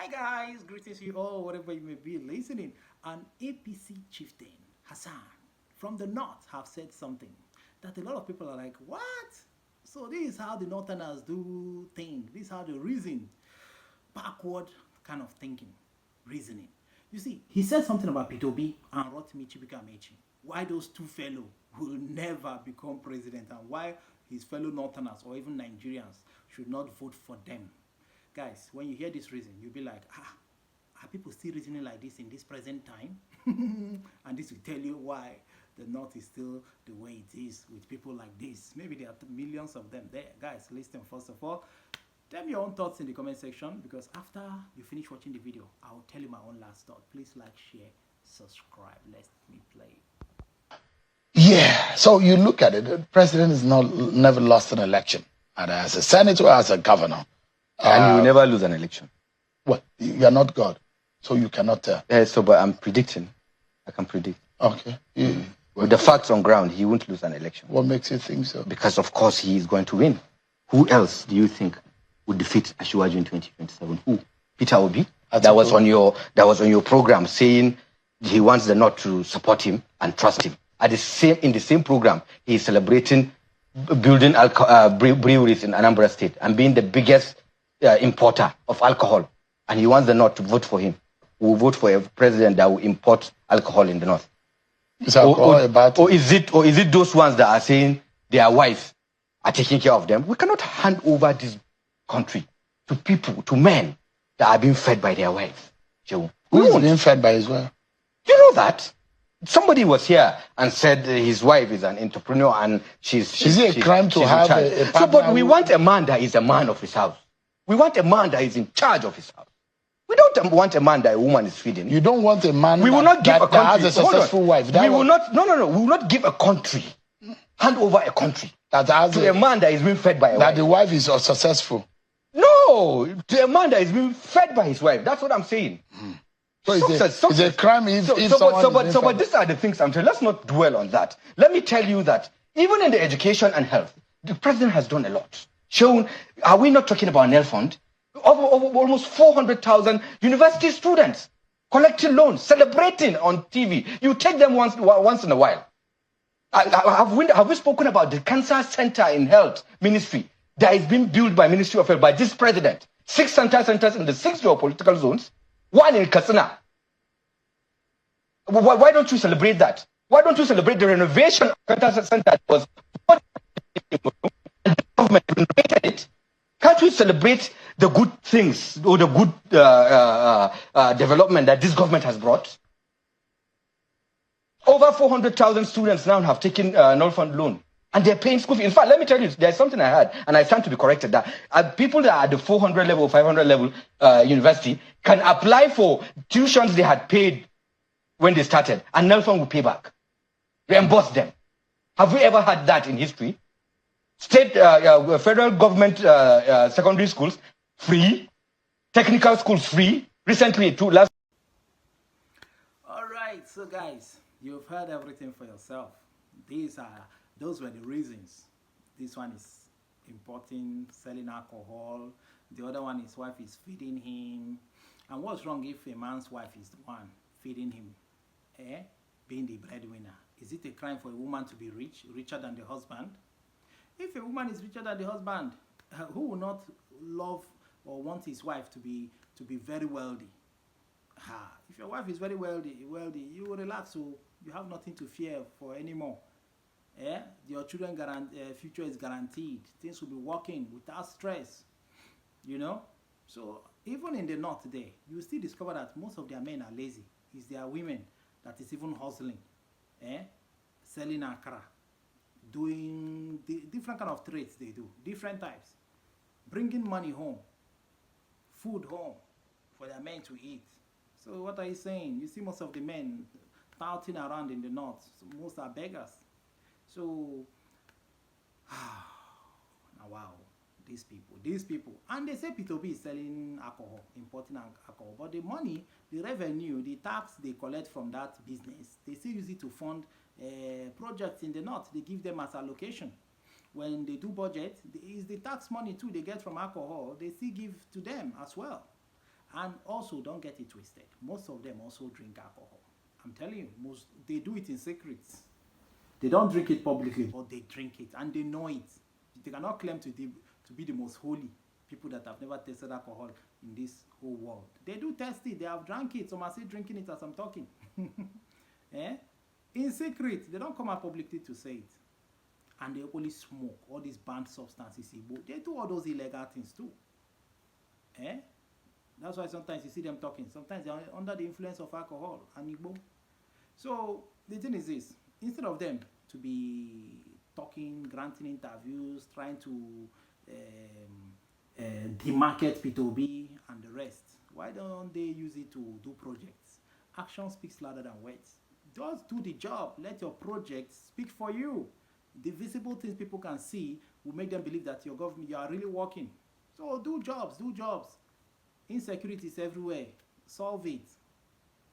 Hi guys, greetings to you all, wherever you may be listening. An APC chieftain, Hassan, from the north have said something that a lot of people are like, what? So this is how the northerners do things. This is how they reason. Backward kind of thinking, reasoning. You see, he said something about P2B and Rotimi Chibikamechi. Why those two fellows will never become president and why his fellow northerners or even Nigerians should not vote for them. Guys, when you hear this reason, you'll be like, are people still reasoning like this in this present time? And this will tell you why the North is still the way it is with people like this. Maybe there are millions of them there. Guys, listen, first of all, tell me your own thoughts in the comment section, because after you finish watching the video, I'll tell you my own last thought. Please like, share, subscribe. Let me play. Yeah, so you look at it, the president has never lost an election, either as a senator or as a governor. And you will never lose an election. Well, you're not God, so you cannot tell. But I'm predicting. I can predict. Okay. With the facts on ground, he won't lose an election. What makes you think so? Because, of course, he is going to win. Who else do you think would defeat Asiwaju in 2027? Who? Peter Obi? That was on your program, saying he wants the North to support him and trust him. In the same program, he is celebrating building breweries in Anambra State and being the biggest importer of alcohol, and he wants the North to vote for him. We will vote for a president that will import alcohol in the North. Is it those ones that are saying their wives are taking care of them? We cannot hand over this country to people, to men that are being fed by their wives. Who is being fed by his wife? You know that? Somebody was here and said his wife is an entrepreneur and Is it a crime to have a partner? So, but we want a man that is a man of his house. We want a man that is in charge of his house. We don't want a man that a woman is feeding. You don't want a man we will not give that has a successful wife. We will not give a country, hand over a country to a man that is being fed by a wife. That the wife is successful. No, to a man that is being fed by his wife. That's what I'm saying. So it's a crime if but these are the things I'm saying. Let's not dwell on that. Let me tell you that even in the education and health, the president has done a lot. Are we not talking about Nel Fund? Over almost 400,000 university students collecting loans, celebrating on TV. You take them once in a while. Have we spoken about the cancer center in health ministry that is being built by Ministry of Health by this president? 6 centers in the 6 geopolitical zones, 1 in Katsina. Why don't you celebrate that? Why don't you celebrate the renovation of cancer center that was the government renovated it? Can't we celebrate the good things or the good development that this government has brought? Over 400,000 students now have taken Nel Fund loan, and they're paying school fees. In fact, let me tell you, there's something I heard, and I stand to be corrected, that people that are at the 400 level, 500 level university can apply for tuitions they had paid when they started, and Nel Fund will pay back, reimburse them. Have we ever had that in history? State, federal government secondary schools, free. Technical schools, free. Recently, last. All right, so guys, you've heard everything for yourself. Those were the reasons. This one is importing, selling alcohol. The other one, his wife is feeding him. And what's wrong if a man's wife is the one feeding him? Being the breadwinner. Is it a crime for a woman to be richer than the husband? If a woman is richer than the husband, who will not love or want his wife to be very wealthy? If your wife is very wealthy, you will relax, so you have nothing to fear for anymore. Your children future is guaranteed. Things will be working without stress. You know? So even in the north today, you will still discover that most of their men are lazy. It's their women that is even hustling, selling akara, doing different kind of trades they do, different types, bringing money home, food home for their men to eat. So what are you saying? You see most of the men touting around in the north, so most are beggars. So, wow, these people, and they say P2B is selling alcohol, importing alcohol, but the money, the revenue, the tax they collect from that business, they still use it to fund projects in the north. They give them as allocation. When they do budget, it's the tax money too they get from alcohol, they still give to them as well. And also, don't get it twisted. Most of them also drink alcohol. I'm telling you, most they do it in secret. They don't drink it publicly, but they drink it and they know it. They cannot claim to be the most holy people that have never tasted alcohol in this whole world. They do test it. They have drank it. Some are still drinking it as I'm talking. Eh? In secret. They don't come out publicly to say it. And they only smoke all these banned substances. They do all those illegal things too. Eh? That's why sometimes you see them talking. Sometimes they're under the influence of alcohol and Igbo. So the thing is this. Instead of them to be talking, granting interviews, trying to demarket P2B and the rest, why don't they use it to do projects? Action speaks louder than words. Just do the job. Let your project speak for you. The visible things people can see will make them believe that your government, you are really working. So do jobs, do jobs. Insecurity is everywhere. Solve it.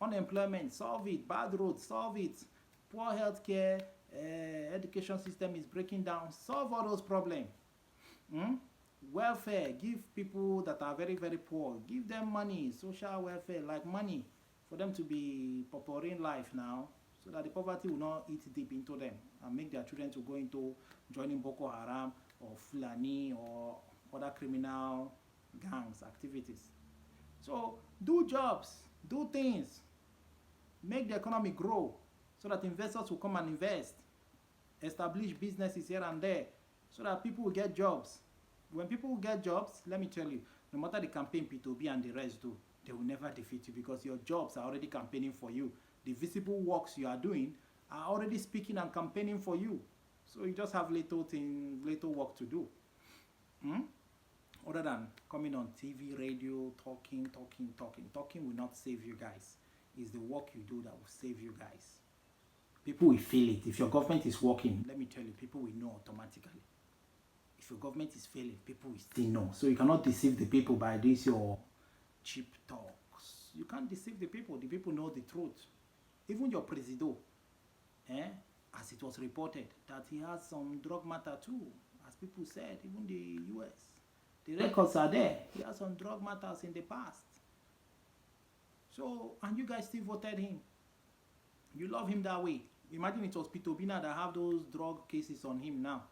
Unemployment, solve it. Bad roads, solve it. Poor healthcare, education system is breaking down. Solve all those problems. Welfare, give people that are very, very poor, give them money, social welfare, like money, for them to be purpering life now, so that the poverty will not eat deep into them and make their children to go into joining Boko Haram or Fulani or other criminal gangs activities. So do jobs, do things, make the economy grow so that investors will come and invest, establish businesses here and there so that people will get jobs. When people get jobs, let me tell you, no matter the campaign P2B and the rest do, they will never defeat you because your jobs are already campaigning for you. The visible works you are doing are already speaking and campaigning for you. So you just have little work to do. Other than coming on TV, radio, talking. Talking will not save you guys. It's the work you do that will save you guys. People will feel it. If your government is working, let me tell you, people will know automatically. If your government is failing, people will still know. So you cannot deceive the people by this your cheap talks. You can't deceive the people. The people know the truth. Even your president, as it was reported, that he has some drug matter too, as people said, even the US. The records are there. He has some drug matters in the past. So, and you guys still voted him. You love him that way. Imagine it was P2B that have those drug cases on him now.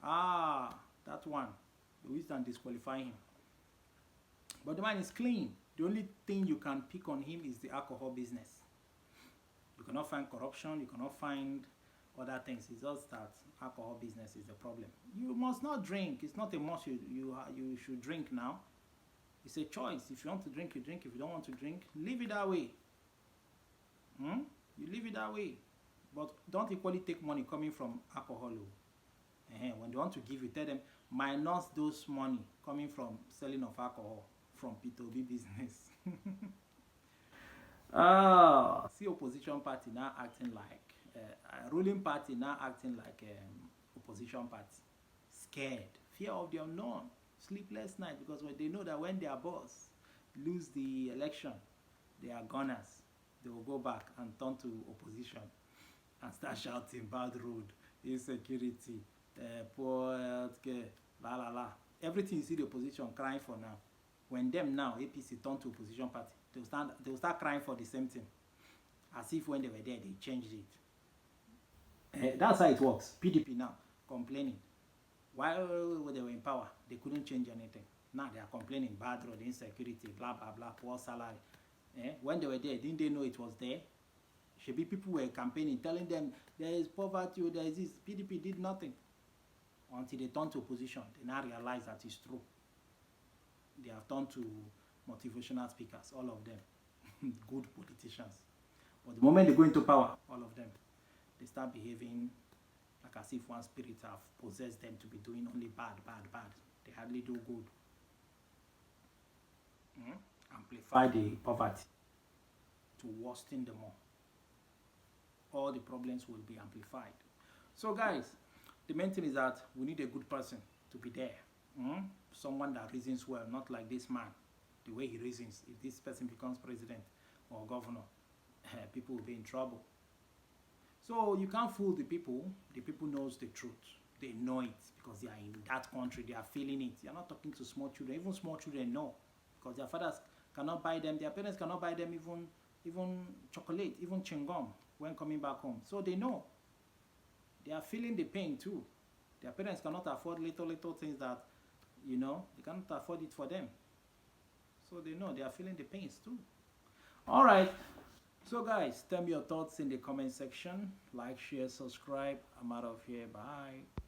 That one. The wisdom disqualify him. But the man is clean. The only thing you can pick on him is the alcohol business. You cannot find corruption. You cannot find other things. It's just that alcohol business is the problem. You must not drink. It's not a must. You should drink now. It's a choice. If you want to drink, you drink. If you don't want to drink, leave it that way. You leave it that way. But don't equally take money coming from alcohol. When they want to give you, tell them minus those money coming from selling of alcohol from P2B business. See opposition party now acting like ruling party now acting like opposition party. Scared, fear of the unknown, sleepless night, because when they know that when their boss lose the election, they are gunners. They will go back and turn to opposition and start shouting bad road, insecurity, poor healthcare, la la la. Everything you see the opposition crying for now. When them now, APC turn to opposition party, they will start crying for the same thing. As if when they were there, they changed it. That's how it works. PDP now, complaining. While they were in power, they couldn't change anything. Now they are complaining, bad road, insecurity, blah, blah, blah, poor salary. When they were there, didn't they know it was there? Should be people were campaigning, telling them there is poverty, or there is this. PDP did nothing. Until they turned to opposition, they now realize that it's true. They have turned to motivational speakers, all of them, good politicians. But the moment they go into power, all of them, they start behaving like as if one spirit have possessed them to be doing only bad. They hardly do good. Amplify the poverty to worsen them more. All the problems will be amplified. So guys, the main thing is that we need a good person to be there. Someone that reasons well, not like this man. The way he reasons, if this person becomes president or governor, people will be in trouble. So you can't fool the people. The people knows the truth. They know it because they are in that country. They are feeling it. You're not talking to small children. Even small children know because their fathers cannot buy them, their parents cannot buy them even chocolate, even chewing gum when coming back home. So they know. They are feeling the pain too. Their parents cannot afford little things that, you know, they cannot afford it for them. So they know they are feeling the pains too. All right. So guys, tell me your thoughts in the comment section. Like, share, subscribe. I'm out of here. Bye.